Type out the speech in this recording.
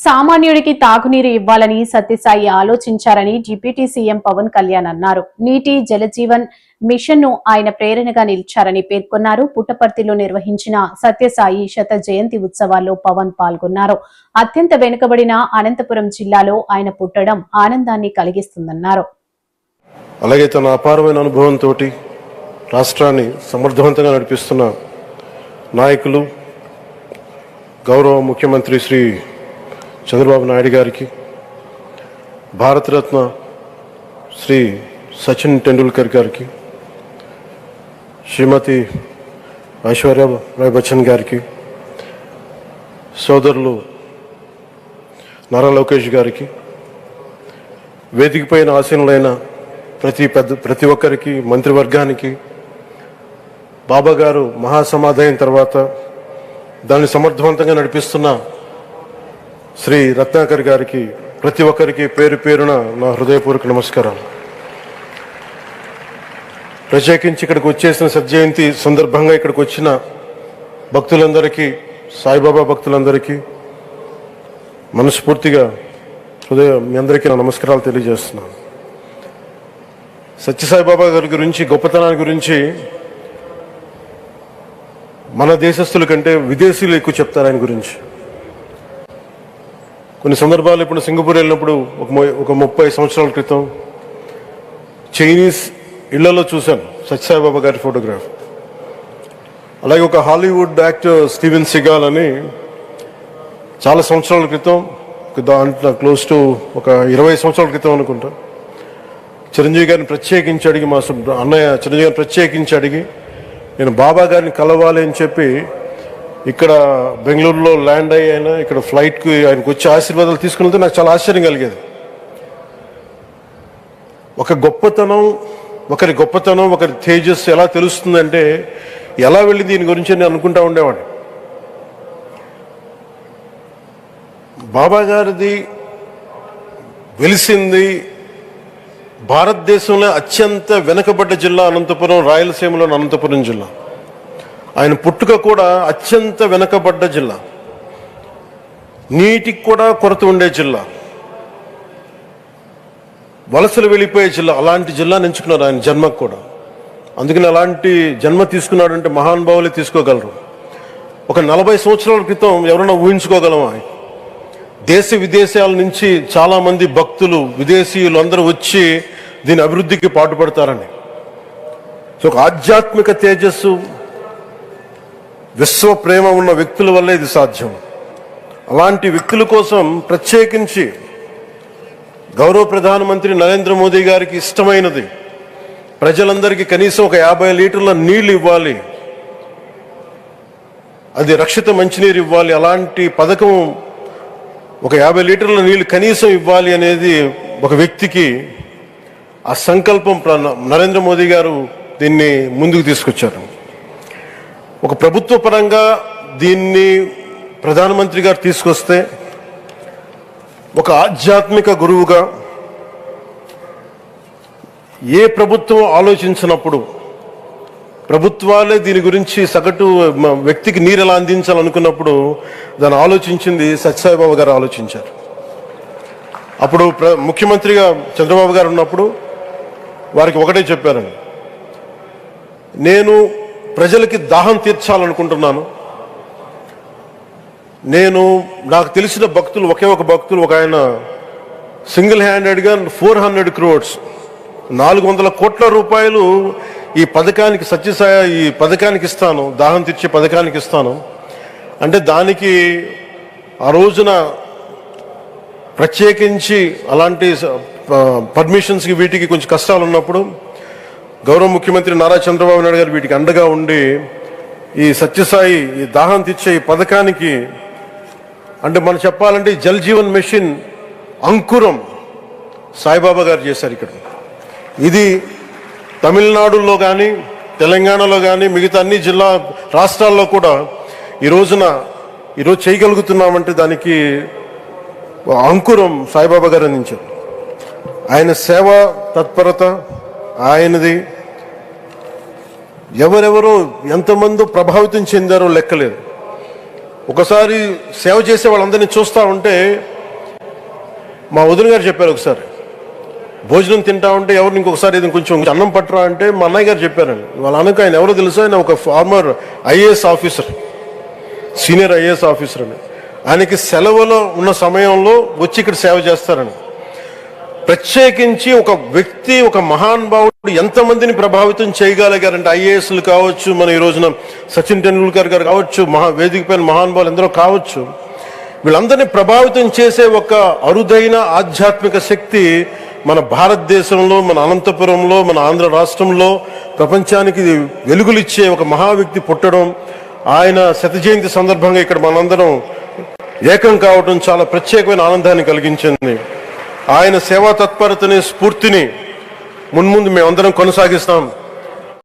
సామాన్యుడికి తాగునీరు ఇవ్వాలని సత్యసాయి ఆలోచించారని డిప్యూటీ సీఎం పవన్ కళ్యాణ్ అన్నారు. నీటి జలజీవన్ మిషన్ ను ఆయన ప్రేరణగా నిలిచారని పేర్కొన్నారు. పుట్టపర్తిలో నిర్వహించిన సత్యసాయి శత జయంతి ఉత్సవాల్లో పవన్ పాల్గొన్నారు. అత్యంత వెనుకబడిన అనంతపురం జిల్లాలో ఆయన పుట్టడం ఆనందాన్ని కలిగిస్తుందన్నారు. అలాగే తన అపారమైన అనుభవంతో రాష్ట్రాన్ని సమర్థవంతంగా నడిపిస్తున్న నాయకులు గౌరవ ముఖ్యమంత్రి శ్రీ చంద్రబాబు నాయుడు గారికి, భారతరత్న శ్రీ సచిన్ టెండూల్కర్ గారికి, శ్రీమతి ఐశ్వర్య రాయ్ బచ్చన్ గారికి, సోదరులు నారా లోకేష్ గారికి, వేదికపైన ఆసీనులైన ప్రతి ఒక్కరికి, మంత్రివర్గానికి, బాబా గారు మహాసమాధి అయిన తర్వాత దాన్ని సమర్థవంతంగా నడిపిస్తున్న శ్రీ రత్నాకర్ గారికి, ప్రతి ఒక్కరికి పేరు పేరున నా హృదయపూర్వక నమస్కారం. ప్రత్యేకించి ఇక్కడికి వచ్చేసిన సత్యజయంతి సందర్భంగా ఇక్కడికి వచ్చిన భక్తులందరికీ, సాయిబాబా భక్తులందరికీ మనస్ఫూర్తిగా మీ అందరికీ నా నమస్కారాలు తెలియజేస్తున్నాను. సత్యసాయిబాబా గారి గురించి, గొప్పతనాన్ని గురించి మన దేశస్తుల కంటే విదేశీయులు ఎక్కువ చెప్తారు ఆయన గురించి. కొన్ని సందర్భాలు ఇప్పుడు సింగపూర్ వెళ్ళినప్పుడు ఒక 30 సంవత్సరాల క్రితం చైనీస్ ఇళ్లలో చూశాను సత్యసాయిబాబా గారి ఫోటోగ్రాఫ్. అలాగే ఒక హాలీవుడ్ యాక్టర్ స్టీవెన్ సిగాల్ అని చాలా సంవత్సరాల క్రితం, దాంట్లో క్లోజ్ టు ఒక 20 సంవత్సరాల క్రితం అనుకుంటా, చిరంజీవి గారిని ప్రత్యేకించి అడిగి, మా అన్నయ్య చిరంజీవి గారిని ప్రత్యేకించి అడిగి నేను బాబా గారిని కలవాలి అని చెప్పి ఇక్కడ బెంగళూరులో ల్యాండ్ అయ్యాను. ఇక్కడ ఫ్లైట్కి ఆయనకు వచ్చి ఆశీర్వాదాలు తీసుకున్నది నాకు చాలా ఆశ్చర్యం కలిగేది. ఒకరి గొప్పతనం, ఒకరి తేజస్సు ఎలా తెలుస్తుందంటే ఎలా వెళ్ళి దీని గురించి నేను అనుకుంటా ఉండేవాడిని. బాబా గారిది వెలిసింది భారతదేశంలో అత్యంత వెనుకబడ్డ జిల్లా అనంతపురం, రాయలసీమలోని అనంతపురం జిల్లా. ఆయన పుట్టుక కూడా అత్యంత వెనుకబడ్డ జిల్లా, నీటికి కూడా కొరత ఉండే జిల్లా, వలసలు వెళ్ళిపోయే జిల్లా. అలాంటి జిల్లాని ఎంచుకున్నారు ఆయన జన్మకు కూడా. అందుకని అలాంటి జన్మ తీసుకున్నాడంటే మహానుభావులే తీసుకోగలరు. ఒక 40 సంవత్సరాల క్రితం ఎవరైనా ఊహించుకోగలమా? దేశ విదేశాల నుంచి చాలామంది భక్తులు, విదేశీయులు అందరూ వచ్చి దీని అభివృద్ధికి పాటుపడతారని. సో ఒక ఆధ్యాత్మిక తేజస్సు, విశ్వ ప్రేమ ఉన్న వ్యక్తుల వల్లే ఇది సాధ్యం. అలాంటి వ్యక్తుల కోసం ప్రత్యేకించి గౌరవ ప్రధానమంత్రి నరేంద్ర మోదీ గారికి ఇష్టమైనది ప్రజలందరికీ కనీసం ఒక 50 లీటర్ల నీళ్లు ఇవ్వాలి, అది రక్షిత మంచినీరు ఇవ్వాలి. అలాంటి పథకం, ఒక 50 లీటర్ల నీళ్లు కనీసం ఇవ్వాలి అనేది ఒక వ్యక్తికి ఆ సంకల్పం నరేంద్ర మోదీ గారు దీన్ని ముందుకు తీసుకొచ్చారు. ఒక ప్రభుత్వ పరంగా దీన్ని ప్రధానమంత్రి గారు తీసుకొస్తే, ఒక ఆధ్యాత్మిక గురువుగా ఏ ప్రభుత్వం ఆలోచించినప్పుడు, ప్రభుత్వాలే దీని గురించి సగటు వ్యక్తికి నీరు ఎలా అందించాలనుకున్నప్పుడు దాన్ని ఆలోచించింది సత్యసాయిబాబా గారు ఆలోచించారు. అప్పుడు ముఖ్యమంత్రిగా చంద్రబాబు గారు ఉన్నప్పుడు వారికి ఒకటే చెప్పారండి, నేను ప్రజలకి దాహం తీర్చాలనుకుంటున్నాను. నాకు తెలిసిన భక్తులు, ఒక భక్తులు, ఒక ఆయన సింగిల్ హ్యాండెడ్గా 400 crores 400 కోట్ల రూపాయలు ఈ పథకానికి, సత్యసాయి ఈ పథకానికి ఇస్తాను, దాహం తీర్చే పథకానికి ఇస్తాను అంటే, దానికి ఆ రోజున ప్రత్యేకించి అలాంటి పర్మిషన్స్కి వీటికి కొంచెం కష్టాలు ఉన్నప్పుడు గౌరవ ముఖ్యమంత్రి నారా చంద్రబాబు నాయుడు గారు వీటికి అండగా ఉండి ఈ సత్యసాయి, ఈ దాహం తీర్చే ఈ పథకానికి, అంటే మనం చెప్పాలంటే జల్ జీవన్ మిషన్ అంకురం సాయిబాబా గారు చేశారు ఇక్కడ. ఇది తమిళనాడులో కానీ, తెలంగాణలో కానీ, మిగతా అన్ని రాష్ట్రాల్లో కూడా ఈరోజు చేయగలుగుతున్నామంటే దానికి అంకురం సాయిబాబా గారు అందించారు. ఆయన సేవ తత్పరత, ఆయనది ఎవరెవరో ఎంతమందో ప్రభావితం చెందారో లెక్కలేదు. ఒకసారి సేవ చేసే వాళ్ళందరినీ చూస్తూ ఉంటే మా వదిన గారు చెప్పారు, ఒకసారి భోజనం తింటా ఉంటే ఎవరిని ఇంకొకసారి ఇది కొంచెం అన్నం పట్టరా అంటే మా అన్నయ్య గారు చెప్పారండి. వాళ్ళ అనక ఆయన ఎవరో తెలుసా, ఆయన ఒక farmer IAS officer, senior IAS officer అని. ఆయనకి సెలవులో ఉన్న సమయంలో వచ్చి ఇక్కడ సేవ చేస్తారని. ప్రత్యేకించి ఒక వ్యక్తి, ఒక మహానుభావుడు ఎంతమందిని ప్రభావితం చేయగలిగారంటే, ఐఏఎస్లు కావచ్చు, మన ఈ రోజున సచిన్ టెండూల్కర్ గారు కావచ్చు, వేదిక పైన మహానుభావులు ఎందరో కావచ్చు, వీళ్ళందరినీ ప్రభావితం చేసే ఒక అరుదైన ఆధ్యాత్మిక శక్తి మన భారతదేశంలో, మన అనంతపురంలో, మన ఆంధ్ర రాష్ట్రంలో ప్రపంచానికి వెలుగులిచ్చే ఒక మహా వ్యక్తి పుట్టడం, ఆయన శత జయంతి సందర్భంగా ఇక్కడ మనందరం ఏకం కావడం చాలా ప్రత్యేకమైన ఆనందాన్ని కలిగించింది. ఆయన సేవా తత్పరతని, స్ఫూర్తిని మున్ముందు మేమందరం కొనసాగిస్తాం.